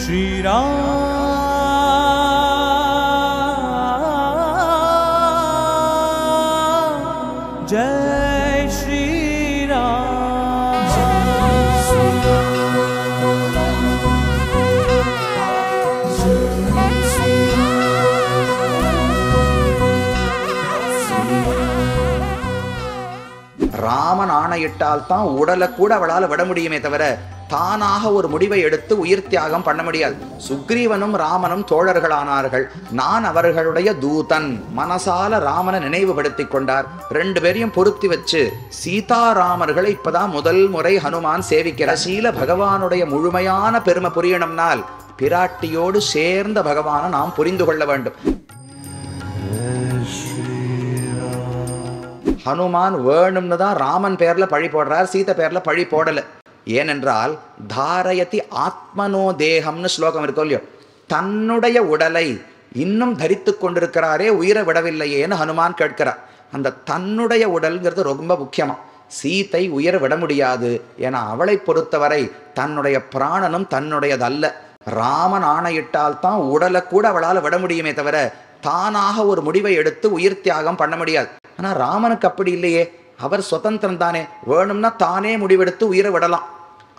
Shri Ram Jai Shri Ram Raman ஆணையிட்டால் தான் உடலை கூட அவளால் விட முடியுமே தவிர தானாக ஒரு முடிவை எடுத்து உயிர் தியாகம் பண்ண முடியாது. சுக்ரீவனும் ராமனும் தோழர்களானார்கள். நான் அவர்களுடைய தூதன். மனசால ராமனை நினைவுபடுத்தி கொண்டார். ரெண்டு பேரையும் பொருத்தி வச்சு சீதாராமர்களை இப்பதான் முதல் முறை ஹனுமான் சேவிக்கிறார். சீல பகவானுடைய முழுமையான பெருமை புரியணும்னால் பிராட்டியோடு சேர்ந்த பகவானை நாம் புரிந்து கொள்ள வேண்டும். ஹனுமான் வேணும்னு தான் ராமன் பேர்ல பழி போடுறார், சீதை பேர்ல பழி போடல. ஏனென்றால் தாரயதி ஆத்மனோ தேகம்னு ஸ்லோகம் இருக்கோ இல்லையோ, தன்னுடைய உடலை இன்னும் தரித்து கொண்டிருக்கிறாரே, உயிரை விடவில்லையேன்னு ஹனுமான் கேட்கிறார். அந்த தன்னுடைய உடல்ங்கிறது ரொம்ப முக்கியமா. சீதை உயிரை விட முடியாது. ஏன்னா அவளை பொறுத்தவரை தன்னுடைய பிராணனும் தன்னுடையதல்ல. ராமன் ஆணையிட்டால் தான் உடலை கூட அவளால் விட முடியுமே தவிர தானாக ஒரு முடிவை எடுத்து உயிர் தியாகம் பண்ண முடியாது. ஆனா ராமனுக்கு அப்படி இல்லையே. அவர் சுதந்திரம் தானே, வேணும்னா தானே முடிவெடுத்து உயிரை விடலாம்.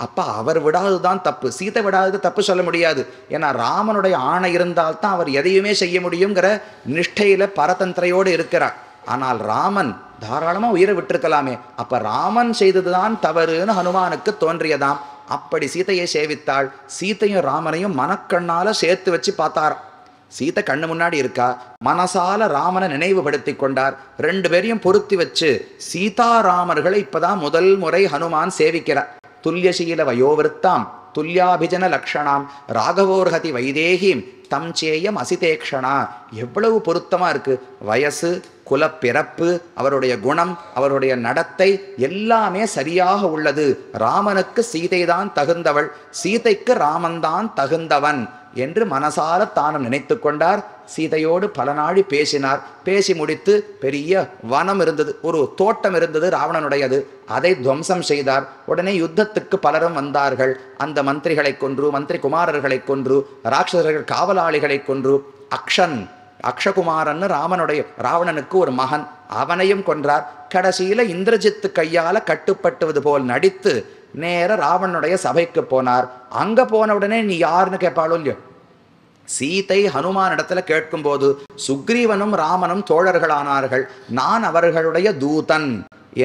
அப்ப அவர் விடாதுதான் தப்பு, சீதை விடாதது தப்பு சொல்ல முடியாது. ஏன்னா ராமனுடைய ஆணை இருந்தால்தான் அவர் எதையுமே செய்ய முடியுங்கிற நிஷ்டையில பரதந்திரையோடு இருக்கிறார். ஆனால் ராமன் தாராளமா உயிரை விட்டிருக்கலாமே. அப்ப ராமன் செய்ததுதான் தவறுன்னு ஹனுமானுக்கு தோன்றியதாம். அப்படி சீதையை சேவித்தாள். சீதையும் ராமனையும் மனக்கண்ணால சேர்த்து வச்சு பார்த்தாராம். சீதை கண்ணு முன்னாடி இருக்கா, மனசால ராமனை நினைவுபடுத்தி கொண்டார். ரெண்டு பேரையும் பொருத்தி வச்சு சீதாராமர்களை இப்பதான் முதல் முறை ஹனுமான் சேவிக்கிறார். துல்லியசீல வயோவிருத்தாம் துல்யாபிஜன லக்ஷணாம் ராகவோர்ஹதி வைதேகிம் தம் சேயம் அசிதேக்ஷணா. எவ்வளவு பொருத்தமா இருக்கு. வயசு, குலப்பிறப்பு, அவருடைய குணம், அவருடைய நடத்தை எல்லாமே சரியாக உள்ளது. ராமனுக்கு சீதைதான் தகுந்தவள், சீதைக்கு ராமன்தான் தகுந்தவன் என்று மனசால தானும் நினைத்து கொண்டார். சீதையோடு பல நாழி பேசினார். பேசி முடித்து பெரிய வனம் இருந்தது, ஒரு தோட்டம் இருந்தது ராவணனுடையது. அதை துவம்சம் செய்தார். உடனே யுத்தத்துக்கு பலரும் வந்தார்கள். அந்த மந்திரிகளை கொன்று, மந்திரி குமாரர்களை கொன்று, ராட்சசர்கள் காவலாளிகளை கொன்று, அக்ஷகுமாரன் ராவணனுக்கு ஒரு மகன், அவனையும் கொன்றார். கடைசியில இந்திரஜித்து கையால கட்டுப்பட்டுவது போல் நடித்து நேர ராவணனுடைய சபைக்கு போனார். அங்க போன உடனே நீ யாருன்னு கேட்பாளோ இல்லையோ, சீதை ஹனுமான் இடத்துல கேட்கும் போது சுக்ரீவனும் ராமனும் தோழர்களானார்கள். நான் அவர்களுடைய தூதன்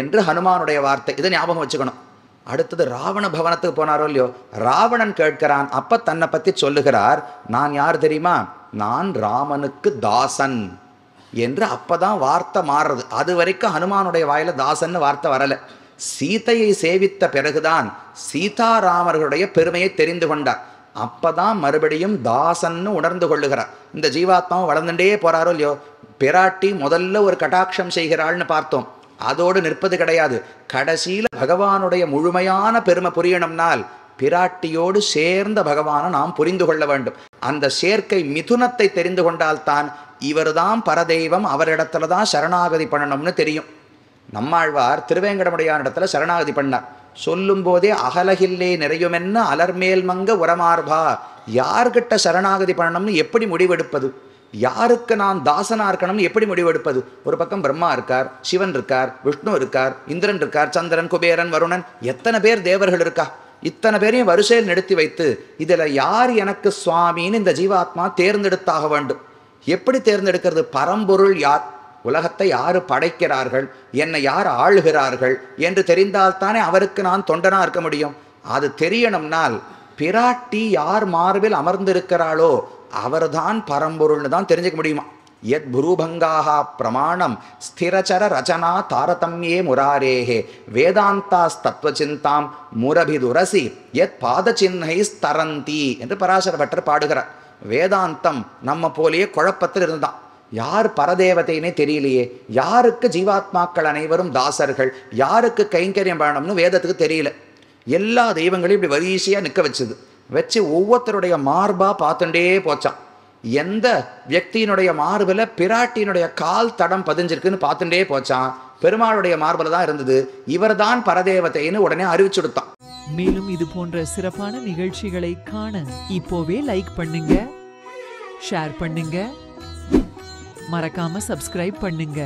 என்று ஹனுமானுடைய வார்த்தை. இதை ஞாபகம் வச்சுக்கணும். அடுத்தது ராவண பவனத்துக்கு போனாரோ இல்லையோ, ராவணன் கேட்கிறான். அப்ப தன்னை பத்தி சொல்லுகிறார். நான் யார் தெரியுமா? நான் ராமனுக்கு தாசன் என்று. அப்பதான் வார்த்தை மாறுறது. அது வரைக்கும் ஹனுமானுடைய வாயில தாசன்னு வார்த்தை வரல. சீதையை சேவித்த பிறகுதான் சீதாராமர்களுடைய பெருமையை தெரிந்து கொண்டார். அப்பதான் மறுபடியும் தாசன்னு உணர்ந்து கொள்ளுகிறார். இந்த ஜீவாத்மாவும் வளர்ந்துட்டே போறாரோ இல்லையோ, பிராட்டி முதல்ல ஒரு கட்டாட்சம் செய்கிறாள்னு பார்த்தோம். அதோடு நிற்பது கிடையாது. கடைசியில பகவானுடைய முழுமையான பெருமை புரியணும்னால் பிராட்டியோடு சேர்ந்த பகவானை நாம் புரிந்து கொள்ள வேண்டும். அந்த சேர்க்கை மிதுனத்தை தெரிந்து கொண்டால்தான் இவர்தான் பரதெய்வம், அவரிடத்துலதான் சரணாகதி பண்ணணும்னு தெரியும். நம்மாழ்வார் திருவேங்கடமுடையான் இடத்துல சரணாகதி பண்ணார். சொல்லும் போதே அகலகில்லே நிறையுமென்ன அலர்மேல் மங்க உரமார்பா. யார்கிட்ட சரணாகதி பண்ணணும்னு எப்படி முடிவெடுப்பது? யாருக்கு நான் தாசனா இருக்கணும்னு எப்படி முடிவெடுப்பது? ஒரு பக்கம் பிரம்மா இருக்கார், சிவன் இருக்கார், விஷ்ணு இருக்கார், இந்திரன் இருக்கார், சந்திரன், குபேரன், வருணன், எத்தனை பேர் தேவர்கள் இருக்கா. இத்தனை பேரையும் வரிசையில் நிறுத்தி வைத்து இதுல யார் எனக்கு சுவாமின்னு இந்த ஜீவாத்மா தேர்ந்தெடுத்தாக வேண்டும். எப்படி தேர்ந்தெடுக்கிறது? பரம்பொருள் யார், உலகத்தை யாரு படைக்கிறார்கள், என்னை யார் ஆளுகிறார்கள் என்று தெரிந்தால்தானே அவருக்கு நான் தொண்டனா இருக்க முடியும். அது தெரியணும்னால் பிராட்டி யார் மார்பில் அமர்ந்திருக்கிறாளோ அவர்தான் பரம்பொருள்னு தான் தெரிஞ்சுக்க முடியுமா. யத் புரூபங்காக பிரமாணம் ஸ்திரச்சர ரச்சனா தாரதம்யே முராரேஹே வேதாந்தாஸ் தத்துவச்சிந்தாம் முரபிதுரசி யத் பாதச்சின்னை ஸ்தரந்தி என்று பராசர பட்டர் பாடுகிறார். வேதாந்தம் நம்ம போலேயே குழப்பத்தில் இருந்தான். யார் பரதேவதைனே தெரியலையே, யாருக்கு ஜீவாத்மாக்கள் அனைவரும் தாசர்கள், யாருக்கு கைங்கரியம் பண்ணணும்னு வேதத்துக்கு தெரியல. எல்லா தெய்வங்களையும் இப்படி வரிசையா நிற்க வச்சு ஒவ்வொருத்தருடைய மார்பா பார்த்துட்டே போச்சான். எந்த வியக்தியினுடைய மார்பில் பிராட்டியினுடைய கால் தடம் பதிஞ்சிருக்குன்னு பார்த்துட்டே போச்சான். பெருமாளுடைய மார்பில் தான் இருந்தது. இவர் தான் பரதேவதைன்னு உடனே அறிவிச்சுடுத்தான். மேலும் இது போன்ற சிறப்பான நிகழ்ச்சிகளை காண இப்போவே லைக் பண்ணுங்க, ஷேர் பண்ணுங்க, மறக்காம சப்ஸ்கிரைப் பண்ணுங்க.